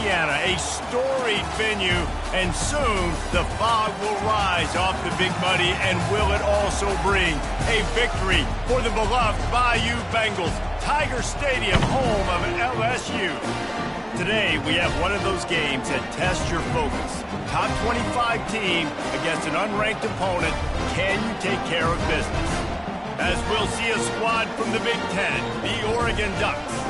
Louisiana, a storied venue, and soon the fog will rise off the Big Muddy, and will it also bring a victory for the beloved Bayou Bengals, Tiger Stadium, home of LSU. Today, we have one of those games that tests your focus. Top 25 team against an unranked opponent. Can you take care of business? As we'll see a squad from the Big Ten, the Oregon Ducks,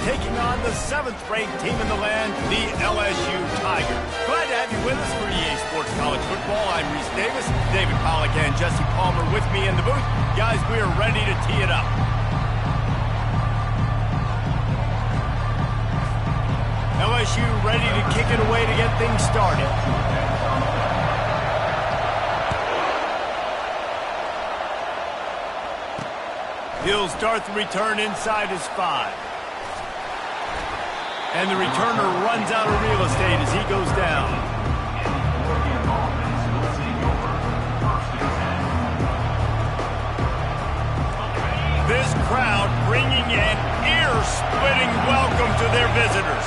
taking on the 7th-ranked team in the land, the LSU Tigers. Glad to have you with us for EA Sports College Football. I'm Reese Davis, David Pollack and Jesse Palmer with me in the booth. Guys, we are ready to tee it up. LSU ready to kick it away to get things started. He'll start the return inside his 5. And the returner runs out of real estate as he goes down. This crowd bringing an ear-splitting welcome to their visitors.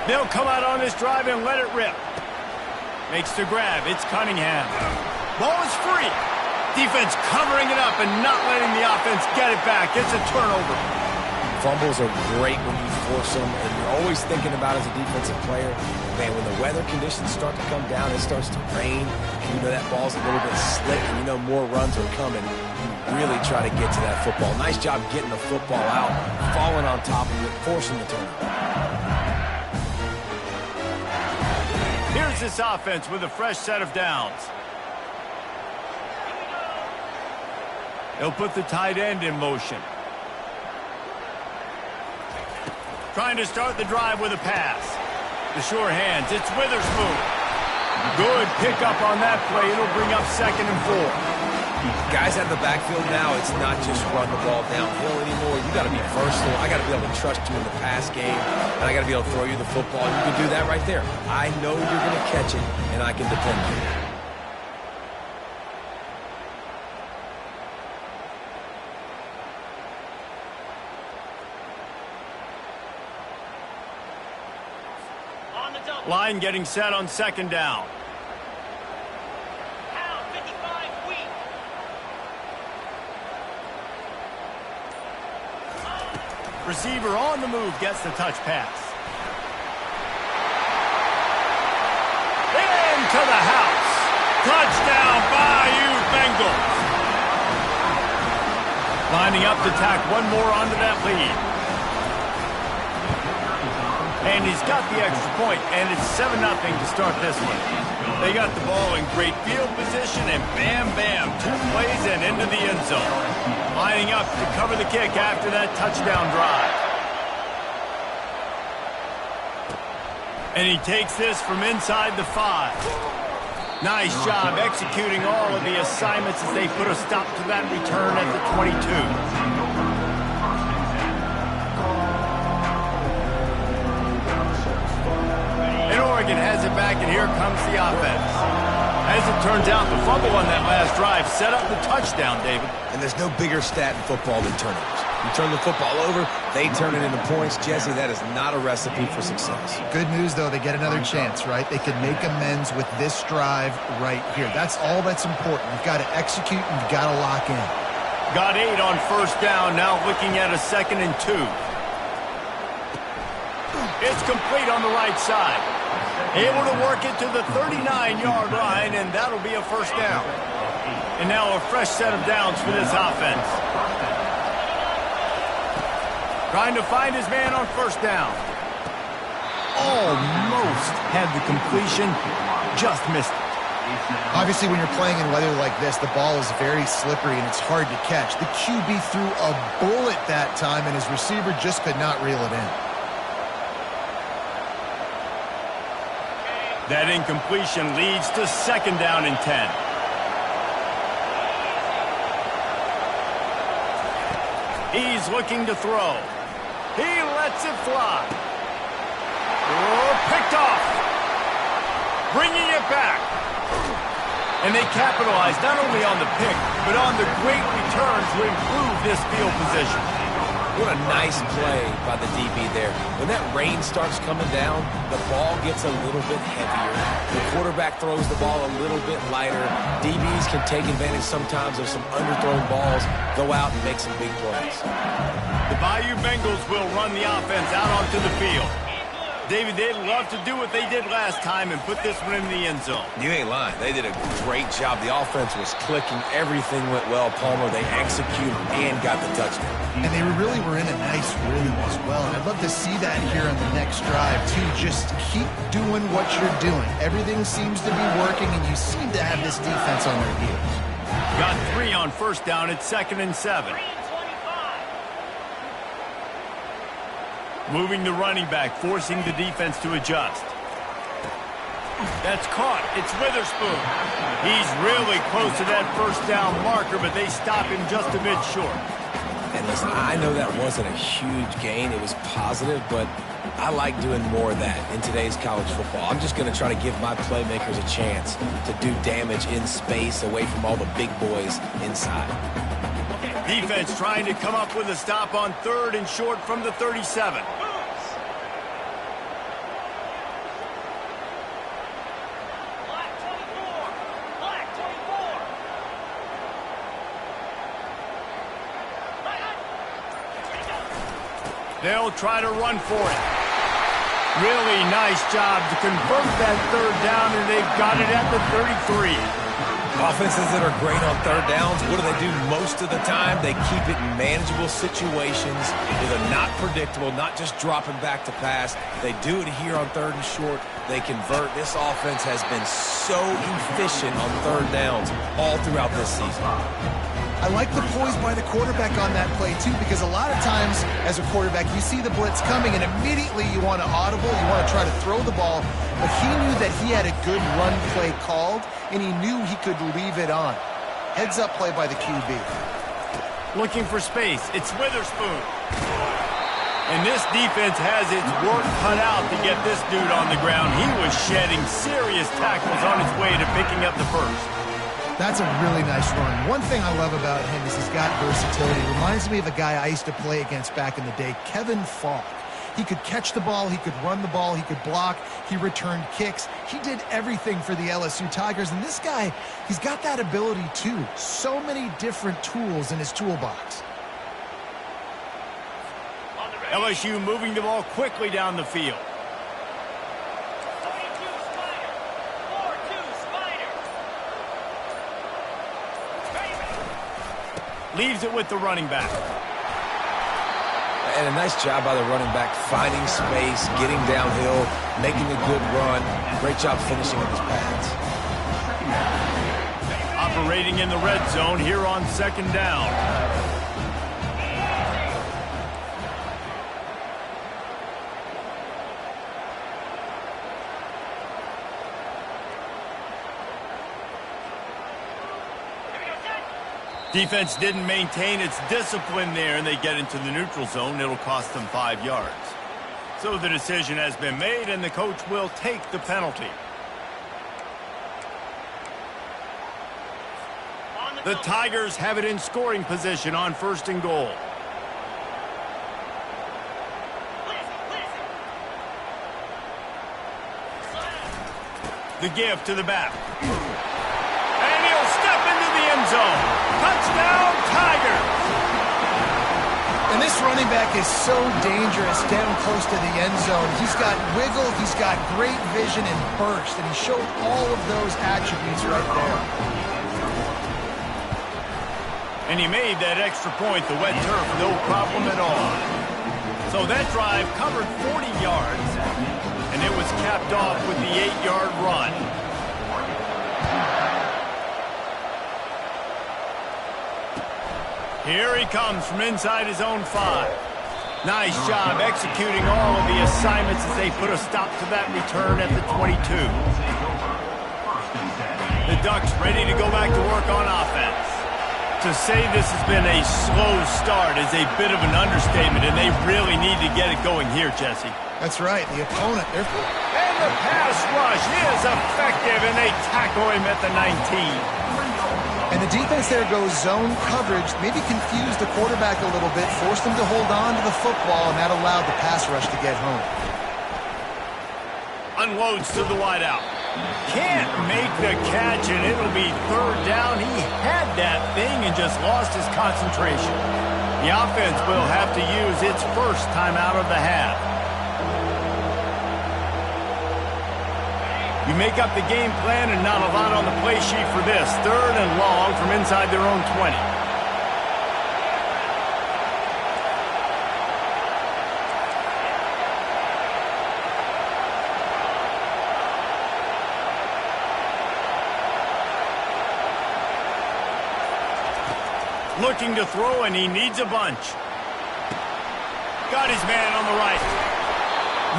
They'll come out on this drive and let it rip. Makes the grab. It's Cunningham. Ball is free. Defense covering it up and not letting the offense get it back. It's a turnover. Fumbles are great when you force them, and you're always thinking about as a defensive player, man, when the weather conditions start to come down, it starts to rain, and you know that ball's a little bit slick, and you know more runs are coming. You really try to get to that football. Nice job getting the football out, falling on top of it, forcing the turnover. Here's this offense with a fresh set of downs. They'll put the tight end in motion. Trying to start the drive with a pass. The sure hands. It's Witherspoon. Good pickup on that play. It'll bring up 2nd and 4. Guys out of the backfield now, it's not just run the ball downhill anymore. You got to be versatile. I got to be able to trust you in the pass game, and I got to be able to throw you the football. You can do that right there. I know you're going to catch it, and I can depend on you. Line getting set on 2nd down. Receiver on the move gets the touch pass. Into the house. Touchdown, Bayou Bengals. Lining up to tack one more onto that lead. And he's got the extra point, and it's 7-0 to start this one. They got the ball in great field position, and bam, bam, 2 plays and into the end zone. Lining up to cover the kick after that touchdown drive. And he takes this from inside the 5. Nice job executing all of the assignments as they put a stop to that return at the 22. Oregon has it back, and here comes the offense. As it turns out, the fumble on that last drive set up the touchdown, David. And there's no bigger stat in football than turnovers. You turn the football over, they turn it into points. Jesse, that is not a recipe for success. Good news, though, they get another chance, right? They could make amends with this drive right here. That's all that's important. You've got to execute, and you've got to lock in. Got 8 on 1st down, now looking at a 2nd and 2. It's complete on the right side. Able to work it to the 39-yard line, and that'll be a 1st down. And now a fresh set of downs for this offense. Trying to find his man on 1st down. Almost had the completion, just missed it. Obviously, when you're playing in weather like this, the ball is very slippery and it's hard to catch. The QB threw a bullet that time, and his receiver just could not reel it in. That incompletion leads to 2nd down and 10. He's looking to throw. He lets it fly. Oh, picked off. Bringing it back. And they capitalized not only on the pick, but on the great return to improve this field position. What a nice play by the DB there. When that rain starts coming down, the ball gets a little bit heavier. The quarterback throws the ball a little bit lighter. DBs can take advantage sometimes of some underthrown balls, go out and make some big plays. The Bayou Bengals will run the offense out onto the field. David, they'd love to do what they did last time and put this one in the end zone. You ain't lying. They did a great job. The offense was clicking. Everything went well, Palmer. They executed and got the touchdown. And they really were in a nice rhythm as well. And I'd love to see that here on the next drive, too. Just keep doing what you're doing. Everything seems to be working, and you seem to have this defense on their heels. Got 3 on first down at 2nd and 7. Moving the running back, forcing the defense to adjust. That's caught. It's Witherspoon. He's really close to that first down marker, but they stop him just a bit short. And listen, I know that wasn't a huge gain. It was positive, but I like doing more of that in today's college football. I'm just going to try to give my playmakers a chance to do damage in space away from all the big boys inside. Defense trying to come up with a stop on 3rd and short from the 37. They'll try to run for it. Really nice job to convert that 3rd down, and they've got it at the 33. Offenses that are great on 3rd downs, what do? Most of the time? They keep it in manageable situations where they're not predictable, not just dropping back to pass. They do it here on 3rd and short. They convert. This offense has been so efficient on 3rd downs all throughout this season. I like the poise by the quarterback on that play, too, because a lot of times as a quarterback, you see the blitz coming, and immediately you want to audible, you want to try to throw the ball, but he knew that he had a good run play called, and he knew he could leave it on. Heads-up play by the QB. Looking for space. It's Witherspoon. And this defense has its work cut out to get this dude on the ground. He was shedding serious tackles on his way to picking up the first. That's a really nice run. One thing I love about him is he's got versatility. Reminds me of a guy I used to play against back in the day, Kevin Falk. He could catch the ball, he could run the ball, he could block, he returned kicks. He did everything for the LSU Tigers, and this guy, he's got that ability too. So many different tools in his toolbox. LSU moving the ball quickly down the field. Leaves it with the running back. And a nice job by the running back, finding space, getting downhill, making a good run. Great job finishing with his pads. Operating in the red zone here on 2nd down. Defense didn't maintain its discipline there, and they get into the neutral zone. It'll cost them 5 yards. So the decision has been made, and the coach will take the penalty. The Tigers have it in scoring position on 1st and goal. The give to the back. And he'll step into the end zone. Touchdown, Tigers! And this running back is so dangerous down close to the end zone. He's got wiggle, he's got great vision and burst, and he showed all of those attributes right there. And he made that extra point, the wet turf, no problem at all. So that drive covered 40 yards, and it was capped off with the 8-yard run. Here he comes from inside his own 5. Nice job executing all of the assignments as they put a stop to that return at the 22. The Ducks ready to go back to work on offense. To say this has been a slow start is a bit of an understatement, and they really need to get it going here, Jesse. That's right. The opponent, and the pass rush is effective, and they tackle him at the 19. And the defense there goes zone coverage, maybe confused the quarterback a little bit, forced him to hold on to the football, and that allowed the pass rush to get home. Unloads to the wideout. Can't make the catch, and it'll be third down. He had that thing and just lost his concentration. The offense will have to use its first timeout of the half. You make up the game plan and not a lot on the play sheet for this. Third and long from inside their own 20. Looking to throw, and he needs a bunch. Got his man on the right.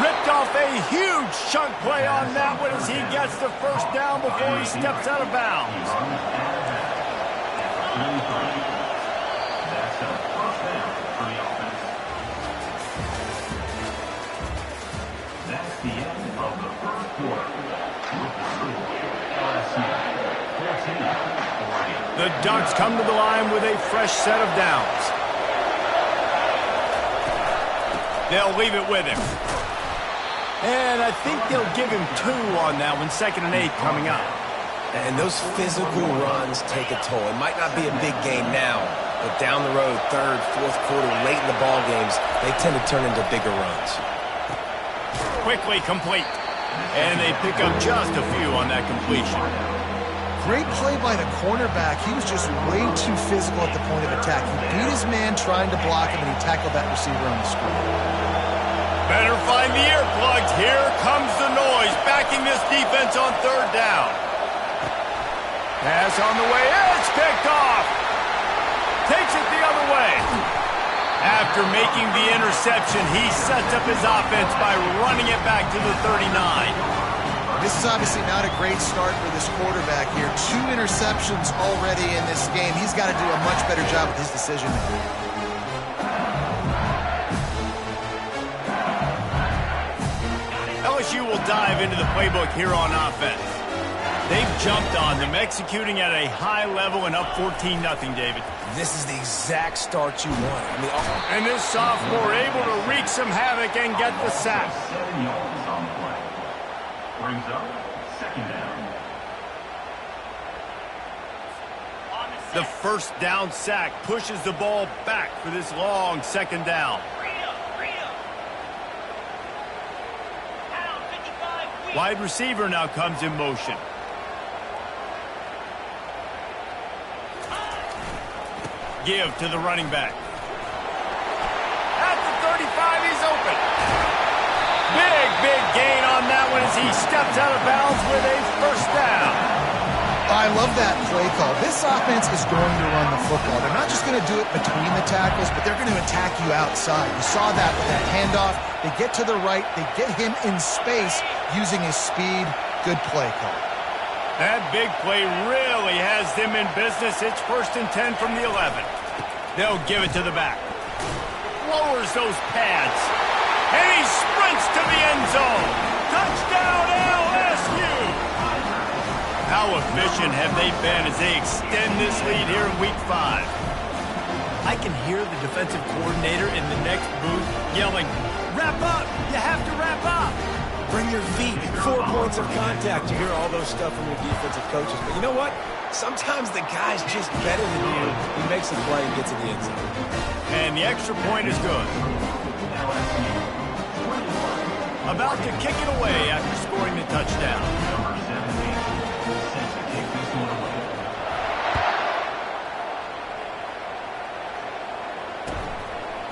Ripped off a huge chunk play on that one as he gets the first down before he steps out of bounds. That's the end of the first quarter. The Ducks come to the line with a fresh set of downs. They'll leave it with him. And I think they'll give him 2 on that one. 2nd and 8 coming up. And those physical runs take a toll. It might not be a big game now, but down the road, 3rd, 4th quarter, late in the ball games, they tend to turn into bigger runs. Quickly complete. And they pick up just a few on that completion. Great play by the cornerback. He was just way too physical at the point of attack. He beat his man trying to block him, and he tackled that receiver on the screen. Better find the earplugs. Here comes the noise, backing this defense on 3rd down. Pass on the way. It's picked off. Takes it the other way. After making the interception, he sets up his offense by running it back to the 39. This is obviously not a great start for this quarterback here. 2 interceptions already in this game. He's got to do a much better job with his decision making. LSU will dive into the playbook here on offense. They've jumped on them, executing at a high level and up 14-0, David. This is the exact start you want. And this sophomore able to wreak some havoc and get the sack. 7 yards on the play. Brings up 2nd down. The first down sack pushes the ball back for this long 2nd down. Wide receiver now comes in motion. Give to the running back. At the 35, he's open. Big gain on that one as he steps out of bounds with a first down. I love that play call. This offense is going to run the football. They're not just going to do it between the tackles, but they're going to attack you outside. You saw that with that handoff. They get to the right. They get him in space using his speed. Good play call. That big play really has them in business. It's 1st and 10 from the 11. They'll give it to the back. Lowers those pads. And he sprints to the end zone. Touchdown, LSU! How efficient have they been as they extend this lead here in Week 5? I can hear the defensive coordinator in the next booth yelling, "Wrap up! You have to wrap up!" Bring your feet, 4 points of contact. You hear all those stuff from your defensive coaches. But you know what? Sometimes the guy's just better than you. He makes a play and gets in the end zone. And the extra point is good. About to kick it away after scoring the touchdown.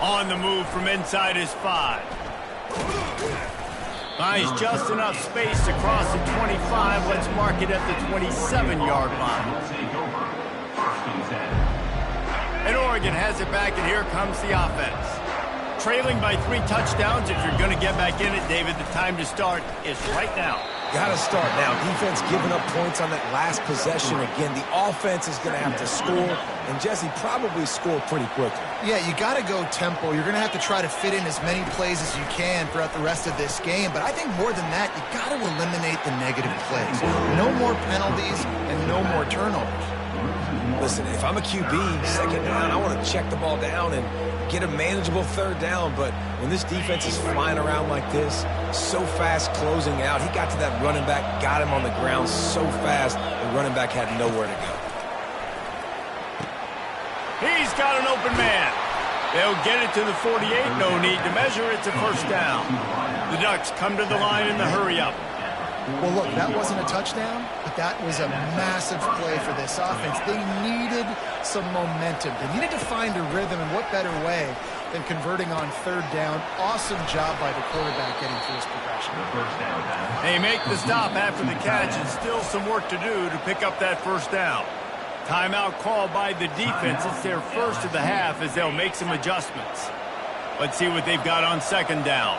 On the move from inside his 5. Buys just enough space to cross the 25. Let's mark it at the 27-yard line. And Oregon has it back, and here comes the offense. Trailing by 3 touchdowns. If you're going to get back in it, David, the time to start is right now. Got to start now. Defense giving up points on that last possession. Again, the offense is going to have to score, and Jesse probably scored pretty quickly. Yeah, you got to go tempo. You're going to have to try to fit in as many plays as you can throughout the rest of this game. But I think more than that, you got to eliminate the negative plays. No more penalties and no more turnovers. Listen, if I'm a QB, second down, I want to check the ball down and get a manageable third down. But when this defense is flying around like this, so fast closing out, he got to that running back, got him on the ground so fast, the running back had nowhere to go. He's got an open man. They'll get it to the 48. No need to measure. It's a first down. The Ducks come to the line in the hurry-up. Well, look, that wasn't a touchdown, but that was a massive play for this offense. They needed some momentum. They needed to find a rhythm, and what better way than converting on third down. Awesome job by the quarterback getting through his progression. They make the stop after the catch, and still some work to do to pick up that first down. Timeout called by the defense. It's their first of the half as they'll make some adjustments. Let's see what they've got on second down.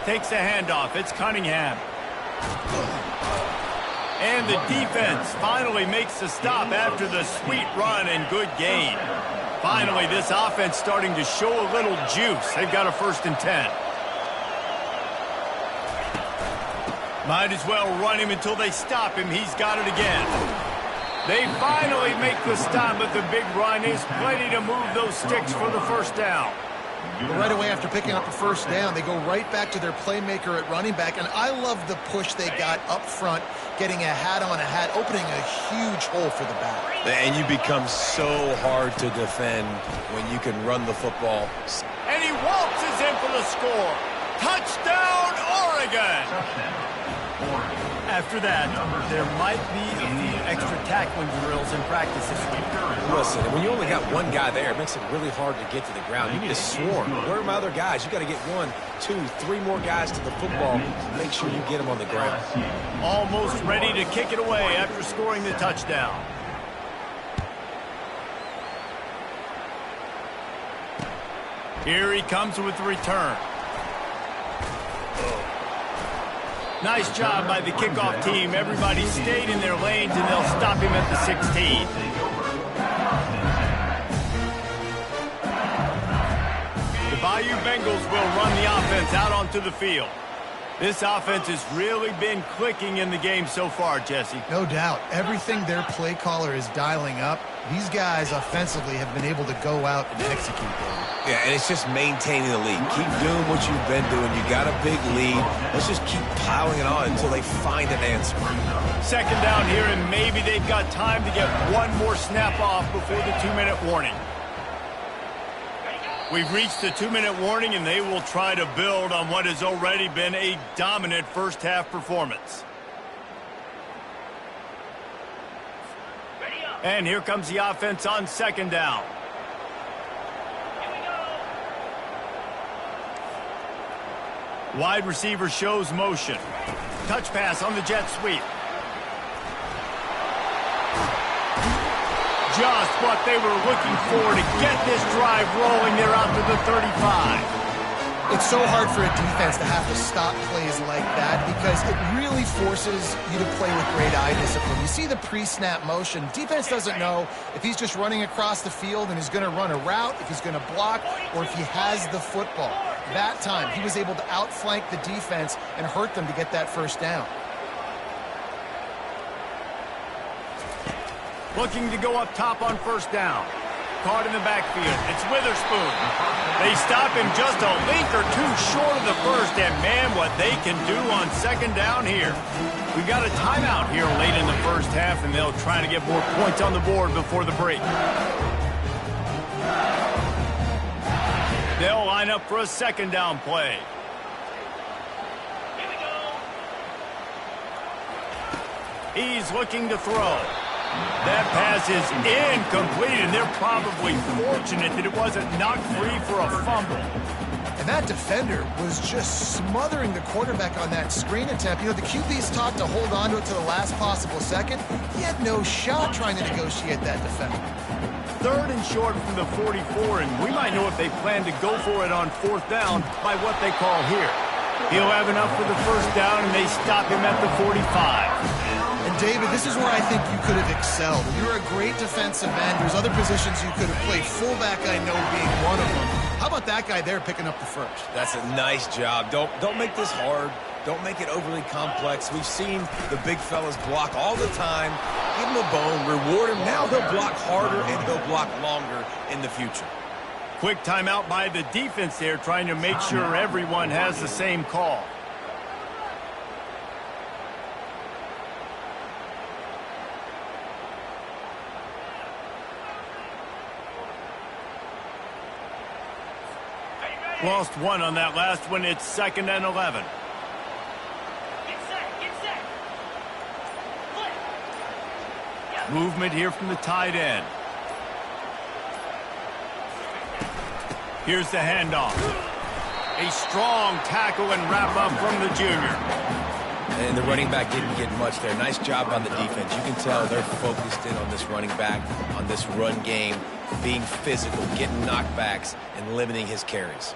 Takes a handoff. It's Cunningham. And the defense finally makes the stop after the sweet run and good gain. Finally, this offense starting to show a little juice. They've got a 1st and 10. Might as well run him until they stop him. He's got it again. They finally make the stop, but the big run is plenty to move those sticks for the first down. But right away after picking up the first down, they go right back to their playmaker at running back. And I love the push they got up front, getting a hat on a hat, opening a huge hole for the back. And you become so hard to defend when you can run the football. And he waltzes in for the score. Touchdown, Oregon! After that, there might be a few extra tackling drills in practice this week. Listen, when you only got one guy there, it makes it really hard to get to the ground. You need a swarm. Where are my other guys? You got to get 1, 2, 3 more guys to the football. Make sure you get them on the ground. Almost ready to kick it away after scoring the touchdown. Here he comes with the return. Nice job by the kickoff team. Everybody stayed in their lanes, and they'll stop him at the 16. The Bayou Bengals will run the offense out onto the field. This offense has really been clicking in the game so far, Jesse. No doubt. Everything their play caller is dialing up, these guys offensively have been able to go out and execute them. Yeah, and it's just maintaining the lead. Keep doing what you've been doing. You got a big lead. Let's just keep piling it on until they find an answer. Second down here, and maybe they've got time to get one more snap off before the 2-minute warning. We've reached the 2-minute warning, and they will try to build on what has already been a dominant first-half performance. And here comes the offense on second down. Wide receiver shows motion. Touch pass on the jet sweep. Just what they were looking for to get this drive rolling. They're out to the 35. It's so hard for a defense to have to stop plays like that because it really forces you to play with great eye discipline. You see the pre-snap motion. Defense doesn't know if he's just running across the field and is going to run a route, if he's going to block, or if he has the football. That time, he was able to outflank the defense and hurt them to get that first down. Looking to go up top on first down. Caught in the backfield. It's Witherspoon. They stop him just a link or two short of the first, and man, what they can do on second down here. We've got a timeout here late in the first half, and they'll try to get more points on the board before the break. They'll line up for a second down play. He's looking to throw. That pass is incomplete, and they're probably fortunate that it wasn't knocked free for a fumble. And that defender was just smothering the quarterback on that screen attempt. You know, the QB's taught to hold on to it to the last possible second. He had no shot trying to negotiate that defender. Third and short from the 44, and we might know if they plan to go for it on fourth down by what they call here. He'll have enough for the first down, and they stop him at the 45. And David, this is where I think you could have excelled. You're a great defensive end. There's other positions you could have played. Fullback, I know, being one of them. How about that guy there picking up the first? That's a nice job. Don't make this hard. Don't make it overly complex. We've seen the big fellas block all the time. Give him a bone, reward him. Now he'll block harder and he'll block longer in the future. Quick timeout by the defense there, trying to make sure everyone has the same call. Lost one on that last one. It's 2nd and 11. Movement here from the tight end. Here's the handoff. A strong tackle and wrap up from the junior. And the running back didn't get much there. Nice job on the defense. You can tell they're focused in on this running back, on this run game, being physical, getting knockbacks, and limiting his carries.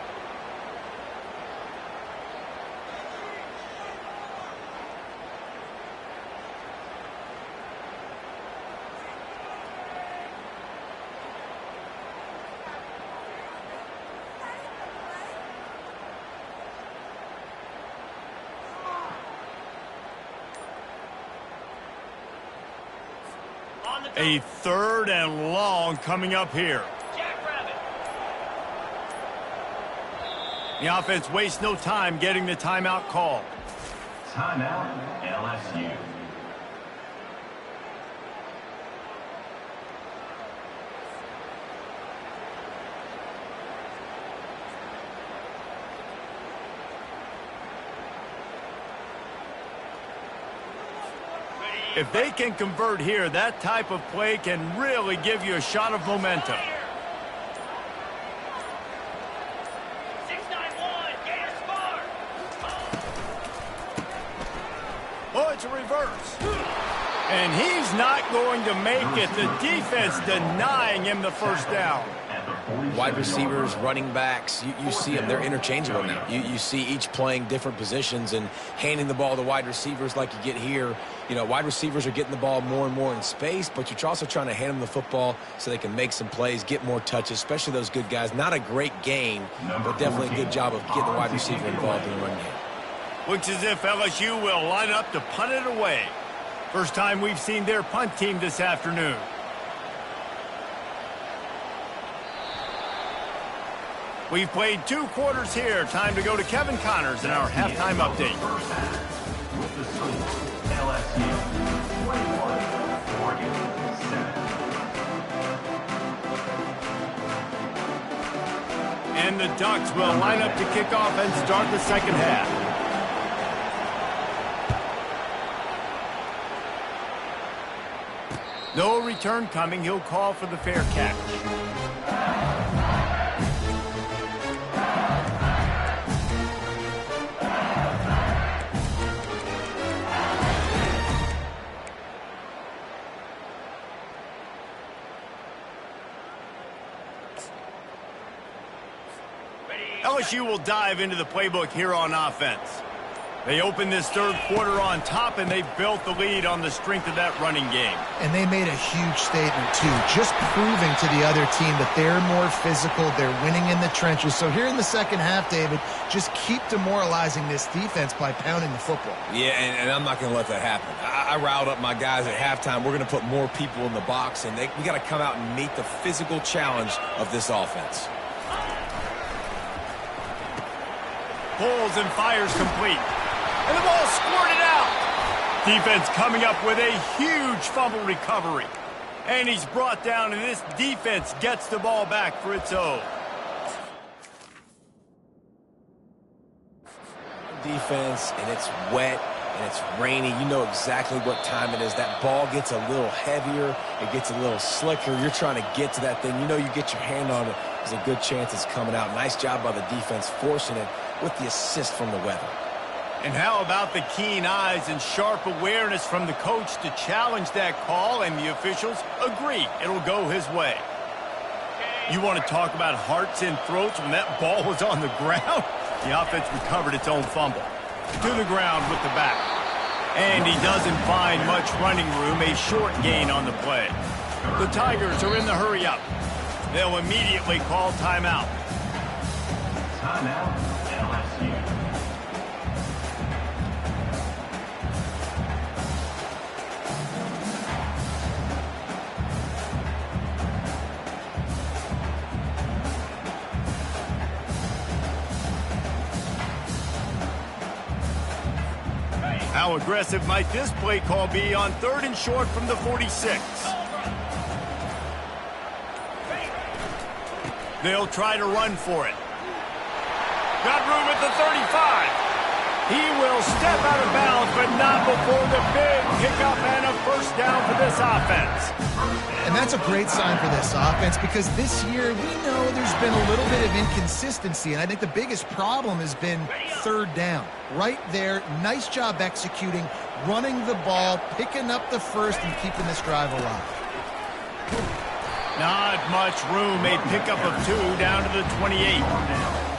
A 3rd and long coming up here. The offense wastes no time getting the timeout call. Timeout, LSU. If they can convert here, that type of play can really give you a shot of momentum. 691, Gators far. Oh, it's a reverse. And he's not going to make it. The defense denying him the first down. Wide receivers, running backs, you see them. They're interchangeable now. You see each playing different positions and handing the ball to wide receivers like you get here. You know, wide receivers are getting the ball more and more in space, but you're also trying to hand them the football so they can make some plays, get more touches, especially those good guys. Not a great game, but definitely a good job of getting the wide receiver involved in the run game. Looks as if LSU will line up to punt it away. First time we've seen their punt team this afternoon. We've played 2 quarters here. Time to go to Kevin Connors in our halftime update. With the score, LSU 21, Oregon 7. And the Ducks will line up to kick off and start the second half. No return coming. He'll call for the fair catch. LSU will dive into the playbook here on offense. They open this third quarter on top, and they've built the lead on the strength of that running game. And they made a huge statement, too, just proving to the other team that they're more physical, they're winning in the trenches. So here in the second half, David, just keep demoralizing this defense by pounding the football. Yeah, and I'm not going to let that happen. I riled up my guys at halftime. We're going to put more people in the box, and we got to come out and meet the physical challenge of this offense. Pulls and fires complete. And the ball squirted out. Defense coming up with a huge fumble recovery. And he's brought down, and this defense gets the ball back for its own. Defense, and it's wet, and it's rainy. You know exactly what time it is. That ball gets a little heavier. It gets a little slicker. You're trying to get to that thing. You know you get your hand on it. There's a good chance it's coming out. Nice job by the defense forcing it with the assist from the weather. And how about the keen eyes and sharp awareness from the coach to challenge that call, and the officials agree it'll go his way. You want to talk about hearts and throats when that ball was on the ground? The offense recovered its own fumble. To the ground with the back. And he doesn't find much running room, a short gain on the play. The Tigers are in the hurry-up. They'll immediately call timeout. Timeout, LSU. How aggressive might this play call be on 3rd and short from the 46? They'll try to run for it. Got room at the 35. He will step out of bounds, but not before the big pickup and a first down for this offense. And that's a great sign for this offense because this year we know there's been a little bit of inconsistency, and I think the biggest problem has been 3rd down. Right there, nice job executing, running the ball, picking up the first, and keeping this drive alive. Not much room, a pickup of 2 down to the 28.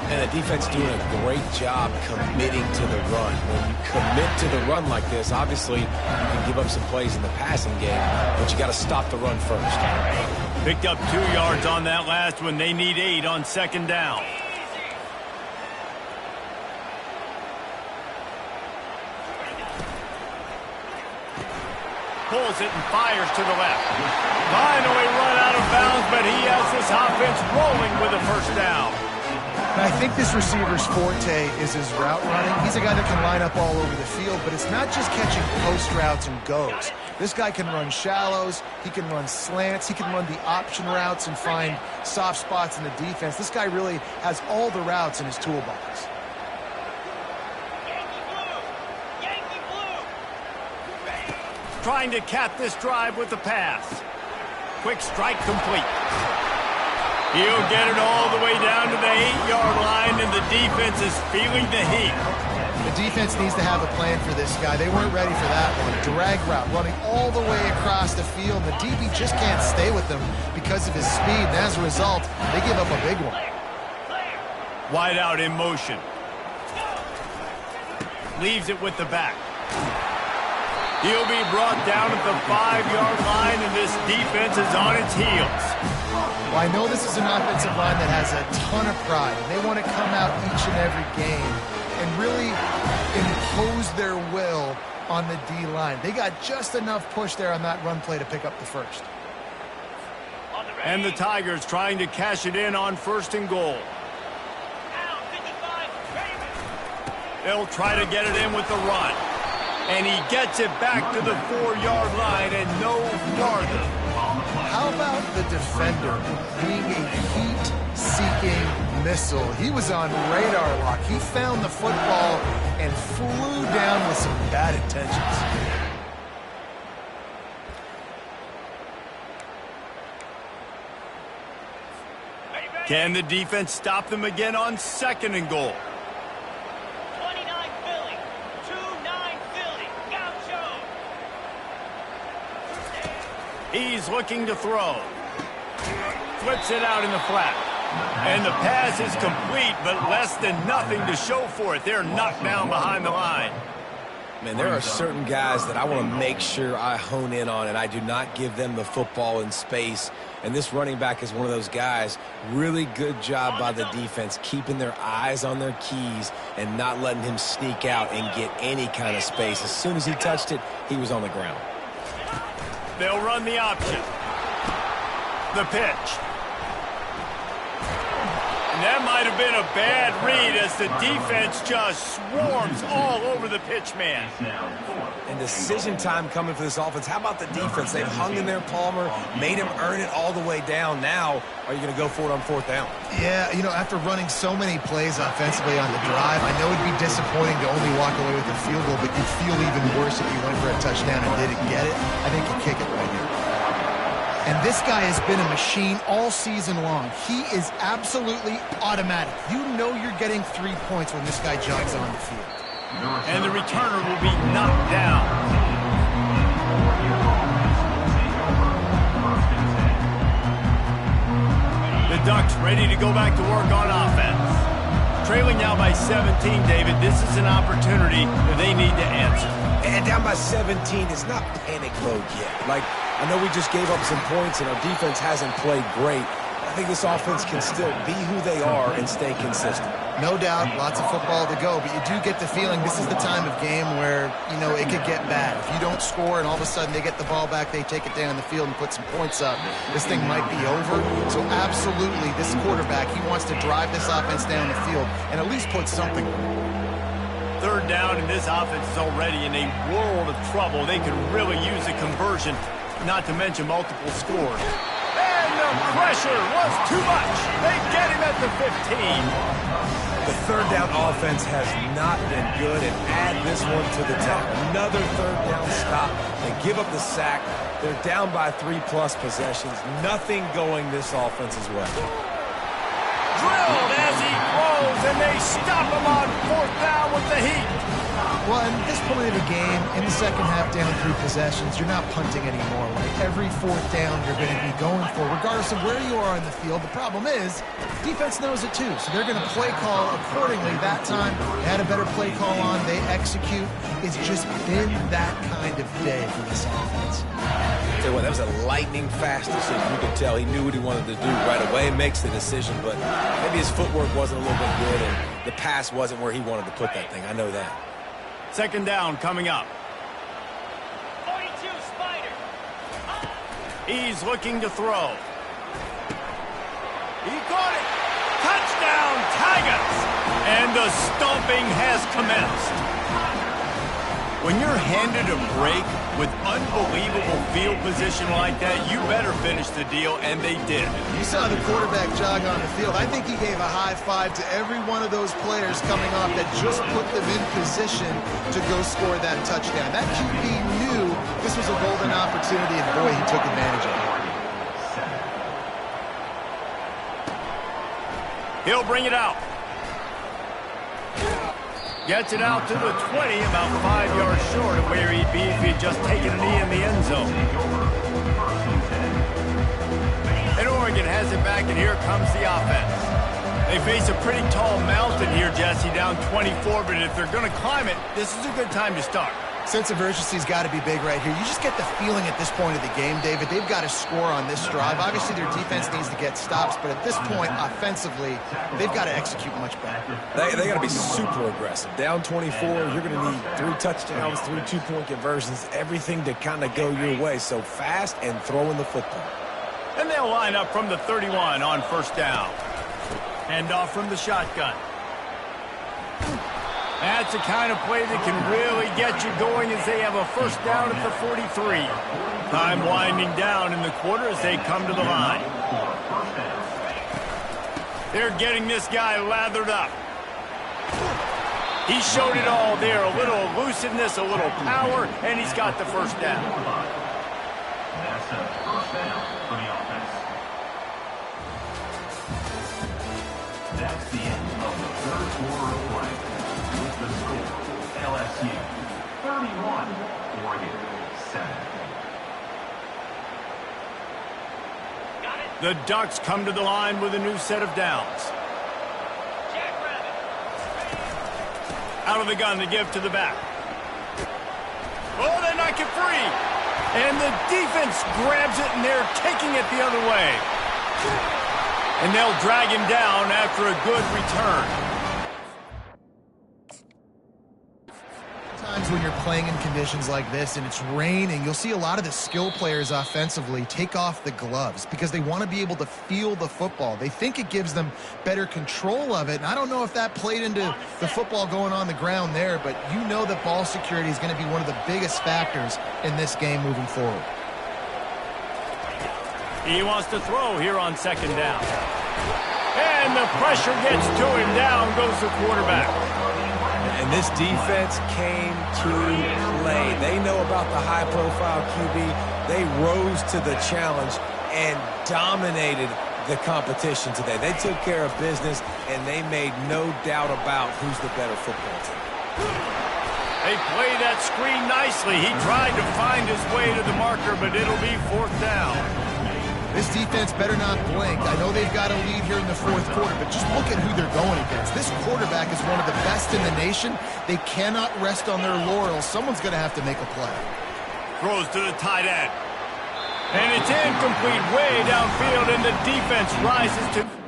And the defense doing a great job committing to the run. When you commit to the run like this, obviously you can give up some plays in the passing game, but you got to stop the run first. Picked up 2 yards on that last one. They need 8 on 2nd down. Pulls it and fires to the left. Finally run out of bounds, but he has this offense rolling with a first down. And I think this receiver's forte is his route running. He's a guy that can line up all over the field, but it's not just catching post routes and goes. This guy can run shallows, he can run slants, he can run the option routes and find soft spots in the defense. This guy really has all the routes in his toolbox. Yankee blue. Trying to cap this drive with the pass. Quick strike complete. He'll get it all the way down to the 8-yard line, and the defense is feeling the heat. The defense needs to have a plan for this guy. They weren't ready for that one. Drag route running all the way across the field. The DB just can't stay with him because of his speed, and as a result, they give up a big one. Wide out in motion. Leaves it with the back. He'll be brought down at the 5-yard line, and this defense is on its heels. Well, I know this is an offensive line that has a ton of pride. They want to come out each and every game and really impose their will on the D-line. They got just enough push there on that run play to pick up the first. And the Tigers trying to cash it in on 1st and goal. They'll try to get it in with the run. And he gets it back to the 4-yard line and no farther. How about the defender being a heat-seeking missile? He was on radar lock. He found the football and flew down with some bad intentions. Can the defense stop them again on 2nd and goal? 29 Philly. 2-9 Philly. Gaucho. He's looking to throw. Flips it out in the flat. And the pass is complete, but less than nothing to show for it. They're knocked down behind the line. Man, there are certain guys that I want to make sure I hone in on, and I do not give them the football in space. And this running back is one of those guys. Really good job by the defense, keeping their eyes on their keys and not letting him sneak out and get any kind of space. As soon as he touched it, he was on the ground. They'll run the option. The pitch. And that might have been a bad read as the defense just swarms all over the pitch man. And decision time coming for this offense. How about the defense? They've hung in there, Palmer, made him earn it all the way down. Now, are you going to go for it on 4th down? Yeah, you know, after running so many plays offensively on the drive, I know it'd be disappointing to only walk away with a field goal, but you'd feel even worse if you went for a touchdown and didn't get it. I think you kick it right here. And this guy has been a machine all season long. He is absolutely automatic. You know you're getting 3 points when this guy jogs on the field. And the returner will be knocked down. The Ducks ready to go back to work on offense. Trailing now by 17, David. This is an opportunity that they need to answer. And down by 17 is not panic mode yet. Like, I know we just gave up some points and our defense hasn't played great. I think this offense can still be who they are and stay consistent. No doubt, lots of football to go, but you do get the feeling this is the time of game where, you know, it could get bad. If you don't score and all of a sudden they get the ball back, they take it down the field and put some points up, this thing might be over. So absolutely, this quarterback, he wants to drive this offense down the field and at least put something on it. Third down, and this offense is already in a world of trouble. They could really use a conversion, not to mention multiple scores. And the pressure was too much. They get him at the 15. The third down offense has not been good, and add this one to the top. Another third down stop. They give up the sack. They're down by 3+ possessions. Nothing going this offense's way. Drilled as he throws, and they stop him on fourth down with the heat. Well, at this point of the game, in the second half, down 3 possessions, you're not punting anymore. Like every fourth down, you're going to be going for, regardless of where you are on the field. The problem is, defense knows it too, so they're going to play call accordingly. That time, they had a better play call on. They execute. It's just been that kind of day for this offense. Tell you what, that was a lightning-fast decision. You could tell he knew what he wanted to do right away. Makes the decision, but maybe his footwork wasn't a little bit good, and the pass wasn't where he wanted to put that thing. I know that. Second down coming up. 42 Spider. He's looking to throw. He caught it. Touchdown, Tigers! And the stomping has commenced. When you're handed a break with unbelievable field position like that, you better finish the deal, and they did. You saw the quarterback jog on the field. I think he gave a high five to every one of those players coming off that just put them in position to go score that touchdown. That QB knew this was a golden opportunity, and boy, he took advantage of it. He'll bring it out. Gets it out to the 20, about 5 yards short of where he'd be if he'd just taken a knee in the end zone. And Oregon has it back, and here comes the offense. They face a pretty tall mountain here, Jesse, down 24, but if they're going to climb it, this is a good time to start. Sense of urgency's got to be big right here. You just get the feeling at this point of the game, David, they've got to score on this drive. Obviously, their defense needs to get stops, but at this point, offensively, they've got to execute much better. They got to be super aggressive. Down 24, you're going to need 3 touchdowns, 3 two-point conversions, everything to kind of go your way. So fast and throwing the football. And they'll line up from the 31 on first down. Hand off from the shotgun. That's the kind of play that can really get you going as they have a first down at the 43. Time winding down in the quarter as they come to the line. They're getting this guy lathered up. He showed it all there. A little elusiveness, a little power, and he's got the first down. That's a first down for the offense. That's the end of the third quarter of play. With the score, LSU 31, Oregon 7. Got it. The Ducks come to the line with a new set of downs. Jackrabbit. Out of the gun to give to the back. Oh, they knock it free. And the defense grabs it, and they're taking it the other way. And they'll drag him down after a good return. Times when you're playing in conditions like this and it's raining, you'll see a lot of the skill players offensively take off the gloves because they want to be able to feel the football. They think it gives them better control of it, and I don't know if that played into the football going on the ground there, but you know that ball security is going to be one of the biggest factors in this game moving forward. He wants to throw here on second down. And the pressure gets to him. Down goes the quarterback. And this defense came to play. They know about the high-profile QB. They rose to the challenge and dominated the competition today. They took care of business, and they made no doubt about who's the better football team. They play that screen nicely. He tried to find his way to the marker, but it'll be fourth down. This defense better not blink. I know they've got a lead here in the fourth quarter, but just look at who they're going against. This quarterback is one of the best in the nation. They cannot rest on their laurels. Someone's going to have to make a play. Throws to the tight end. And it's incomplete way downfield, and the defense rises to...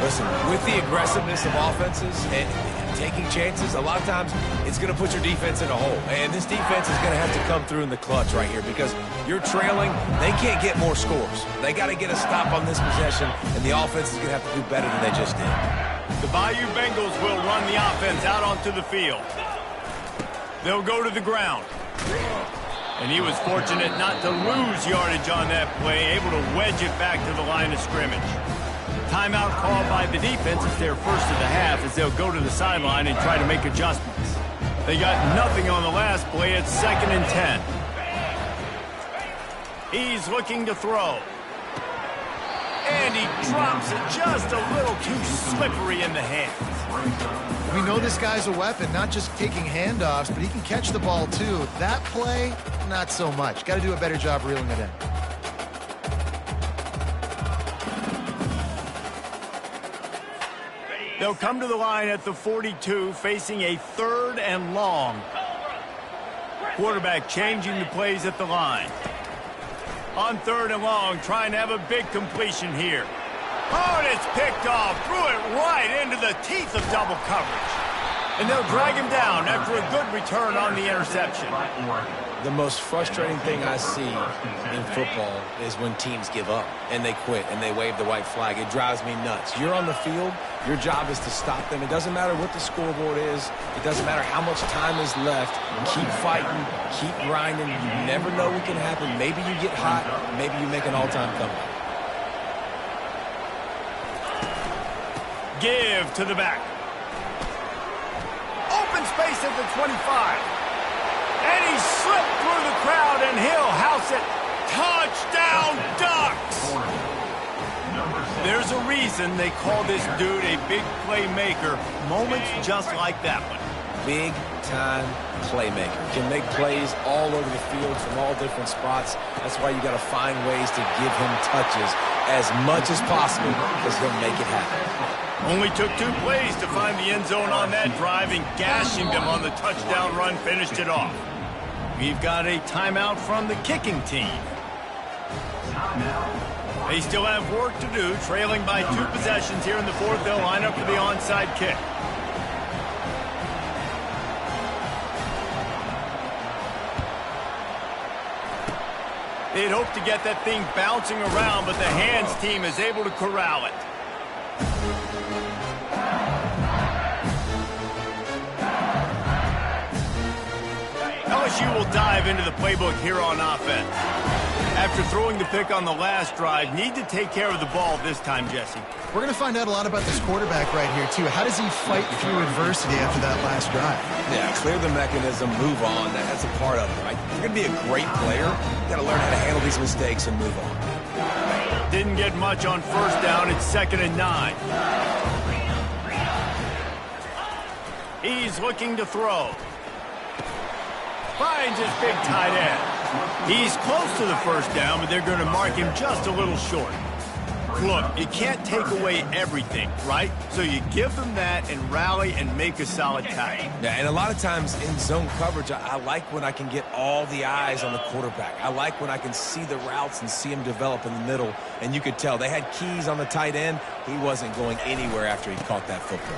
Listen, with the aggressiveness of offenses and taking chances, a lot of times it's going to put your defense in a hole. And this defense is going to have to come through in the clutch right here because you're trailing. They can't get more scores. They got to get a stop on this possession, and the offense is going to have to do better than they just did. The Bayou Bengals will run the offense out onto the field. They'll go to the ground. And he was fortunate not to lose yardage on that play, able to wedge it back to the line of scrimmage. Timeout called by the defense. It's their first of the half as they'll go to the sideline and try to make adjustments. They got nothing on the last play. It's 2nd and 10. He's looking to throw. And he drops it just a little too slippery in the hands. We know this guy's a weapon, not just taking handoffs, but he can catch the ball too. That play, not so much. Got to do a better job reeling it in. They'll come to the line at the 42, facing a 3rd and long. Quarterback changing the plays at the line. On 3rd and long, trying to have a big completion here. Oh, and it's picked off. Threw it right into the teeth of double coverage. And they'll drag him down after a good return on the interception. The most frustrating thing I see in football is when teams give up and they quit and they wave the white flag. It drives me nuts. You're on the field. Your job is to stop them. It doesn't matter what the scoreboard is. It doesn't matter how much time is left. Keep fighting. Keep grinding. You never know what can happen. Maybe you get hot. Maybe you make an all-time comeback. Give to the back. Open space at the 25. And he slipped through the crowd, and he'll house it. Touchdown, Ducks! There's a reason they call this dude a big playmaker. Moments just like that one. Big-time playmaker. Can make plays all over the field from all different spots. That's why you got to find ways to give him touches as much as possible because he'll make it happen. Only took 2 plays to find the end zone on that drive, and gashing them on the touchdown run finished it off. We've got a timeout from the kicking team. They still have work to do, trailing by 2 possessions here in the 4th. They'll line up for the onside kick. They'd hoped to get that thing bouncing around, but the hands team is able to corral it. LSU will dive into the playbook here on offense. After throwing the pick on the last drive, need to take care of the ball this time, Jesse. We're going to find out a lot about this quarterback right here, too. How does he fight through adversity after that last drive? Yeah, clear the mechanism, move on. That's a part of it, right? If you're going to be a great player, you got to learn how to handle these mistakes and move on. Didn't get much on 1st down. It's 2nd and 9. He's looking to throw. Finds his big tight end. He's close to the 1st down, but they're going to mark him just a little short. Look, you can't take away everything, right? So you give them that and rally and make a solid tackle. Yeah, and a lot of times in zone coverage, I like when I can get all the eyes on the quarterback. I like when I can see the routes and see him develop in the middle. And you could tell they had keys on the tight end. He wasn't going anywhere after he caught that football.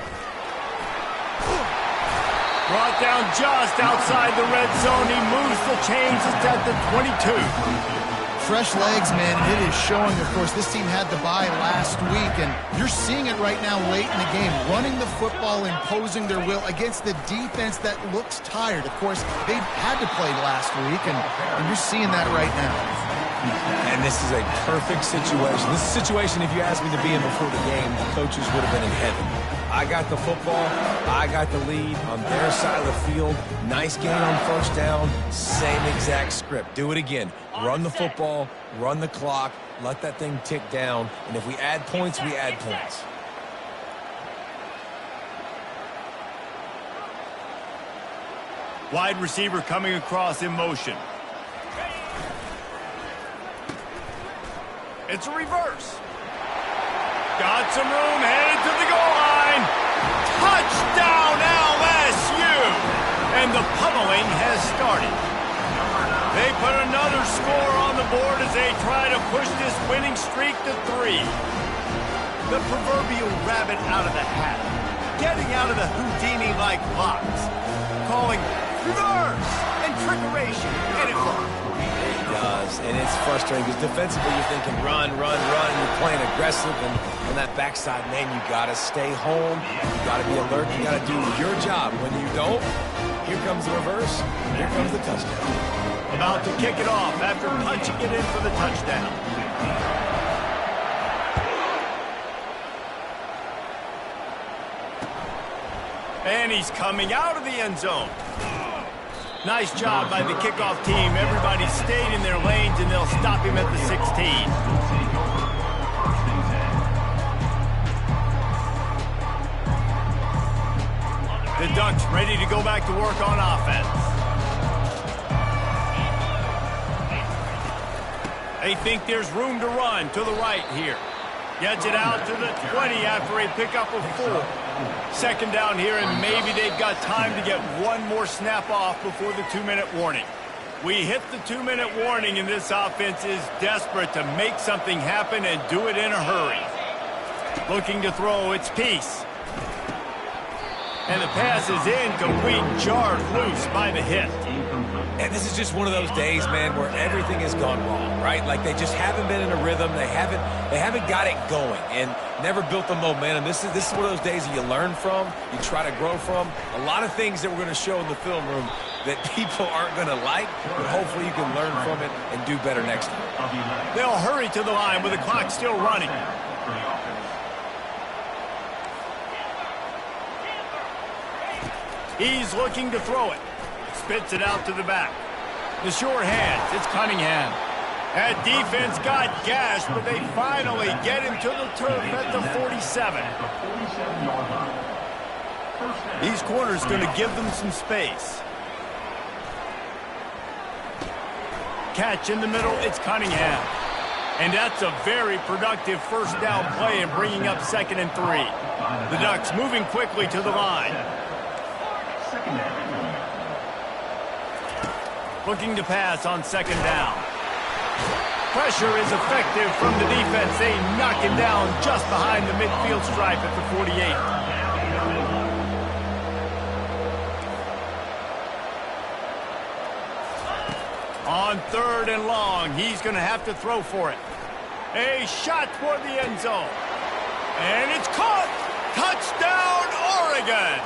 Brought down just outside the red zone. He moves the chains. It's at the 22. Fresh legs, man, and it is showing. Of course, this team had the bye last week, and you're seeing it right now late in the game, running the football, imposing their will against the defense that looks tired. Of course, they had to play last week, and you're seeing that right now. And this is a perfect situation. This is a situation, if you asked me to be in before the game, the coaches would have been in heaven. I got the football. I got the lead on their side of the field. Nice gain on first down. Same exact script. Do it again. Run the football, run the clock, let that thing tick down, and if we add points, we add points. Wide receiver coming across in motion. It's a reverse. Got some room, headed to the goal line. Touchdown LSU! And the pummeling has started. They put another score on the board as they try to push this winning streak to 3. The proverbial rabbit out of the hat. Getting out of the Houdini-like box. Calling reverse and trickeration. And it worked. It does, and it's frustrating because defensively you're thinking run, run, run, and you're playing aggressive, and on that backside, man, you got to stay home, you got to be alert, you got to do your job. When you don't, here comes the reverse, here comes the touchdown. About to kick it off after punching it in for the touchdown. And he's coming out of the end zone. Nice job by the kickoff team. Everybody stayed in their lanes, and they'll stop him at the 16. The Ducks ready to go back to work on offense. They think there's room to run to the right here. Gets it out to the 20 after a pickup of 4. Second down here, and maybe they've got time to get one more snap off before the 2-minute warning. We hit the 2-minute warning, and this offense is desperate to make something happen and do it in a hurry. Looking to throw, it's Peace. And the pass is incomplete, jarred loose by the hit. And this is just one of those days, man, where everything has gone wrong, right? Like they just haven't been in a rhythm. They haven't got it going and never built the momentum. This is one of those days that you learn from, you try to grow from. A lot of things that we're going to show in the film room that people aren't going to like, but hopefully you can learn from it and do better next time. They'll hurry to the line with the clock still running. He's looking to throw it. Spits it out to the back. The sure hands. It's Cunningham. That defense got gashed, but they finally get him to the turf at the 47. These corners going to give them some space. Catch in the middle. It's Cunningham. And that's a very productive first down play and bringing up 2nd and 3. The Ducks moving quickly to the line. Looking to pass on 2nd down. Pressure is effective from the defense. They knock him down just behind the midfield stripe at the 48. On 3rd and long, he's going to have to throw for it. A shot toward the end zone. And it's caught. Touchdown, Oregon.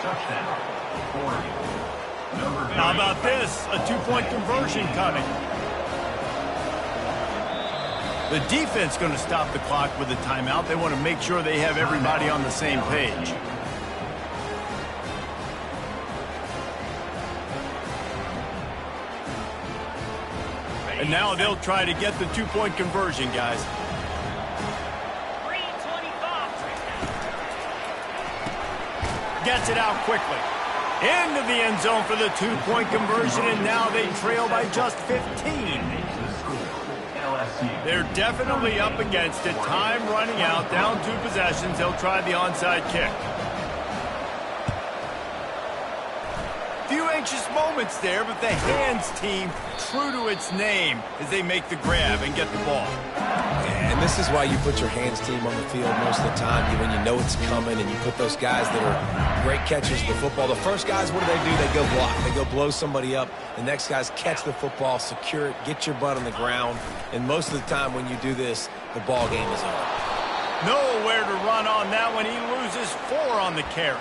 How about this? A 2-point conversion coming. The defense going to stop the clock with a timeout. They want to make sure they have everybody on the same page. And now they'll try to get the 2-point conversion, guys. Gets it out quickly. Into the end zone for the 2-point conversion, and now they trail by just 15. They're definitely up against it. Time running out, down 2 possessions. They'll try the onside kick. Few anxious moments there, but the hands team true to its name as they make the grab and get the ball. And this is why you put your hands team on the field most of the time when you know it's coming, and you put those guys that are great catchers of the football. The first guys, what do? They go block. They go blow somebody up. The next guys catch the football, secure it, get your butt on the ground. And most of the time when you do this, the ball game is over. Nowhere to run on that one. He loses 4 on the carry.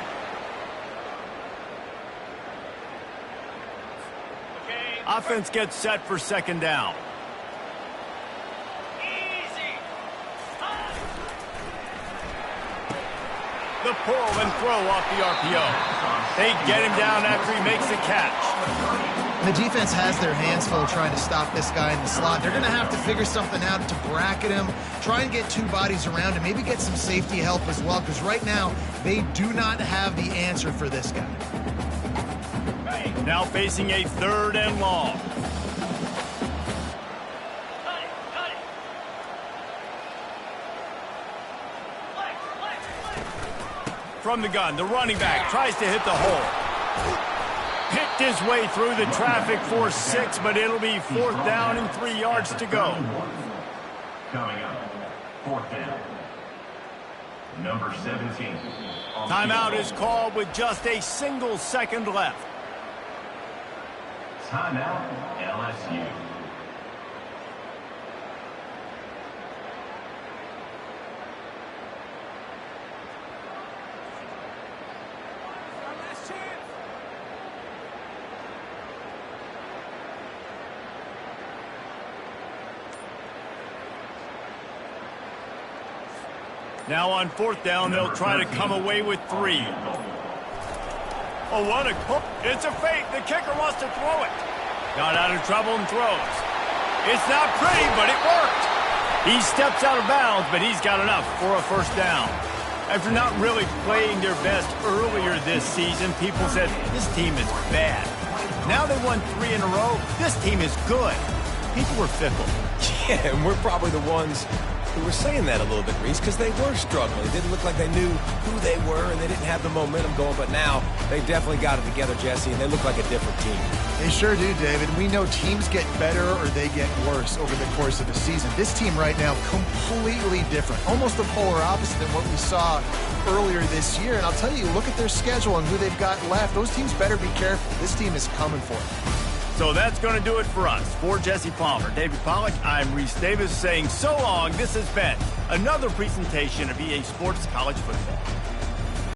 Okay. Offense gets set for second down. Easy. The pull and throw off the RPO. They get him down after he makes the catch. The defense has their hands full trying to stop this guy in the slot. They're going to have to figure something out to bracket him, try and get 2 bodies around him, maybe get some safety help as well, because right now they do not have the answer for this guy. Now facing a 3rd and long. Cut it. Cut it. Flex. From the gun, the running back tries to hit the hole. Picked his way through the traffic for 6, but it'll be 4th down and 3 yards to go. Coming up, 4th down. Number 17. Timeout is called with just a single second left. Timeout, LSU. Now on 4th down, they'll try to come away with 3. Oh, what a hook. It's a fake. The kicker wants to throw it. Got out of trouble and throws. It's not pretty, but it worked. He steps out of bounds, but he's got enough for a 1st down. After not really playing their best earlier this season, people said, this team is bad. Now they won 3 in a row. This team is good. People were fickle. Yeah, and we're probably the ones who were saying that a little bit, Reese, because they were struggling. It didn't look like they knew who they were, and they didn't have the momentum going. But now they definitely got it together, Jesse, and they look like a different team. They sure do, David. We know teams get better or they get worse over the course of the season. This team right now, completely different. Almost the polar opposite than what we saw earlier this year. And I'll tell you, look at their schedule and who they've got left. Those teams better be careful. This team is coming for it. So that's going to do it for us. For Jesse Palmer, David Pollack, I'm Reese Davis saying so long. This has been another presentation of EA Sports College Football.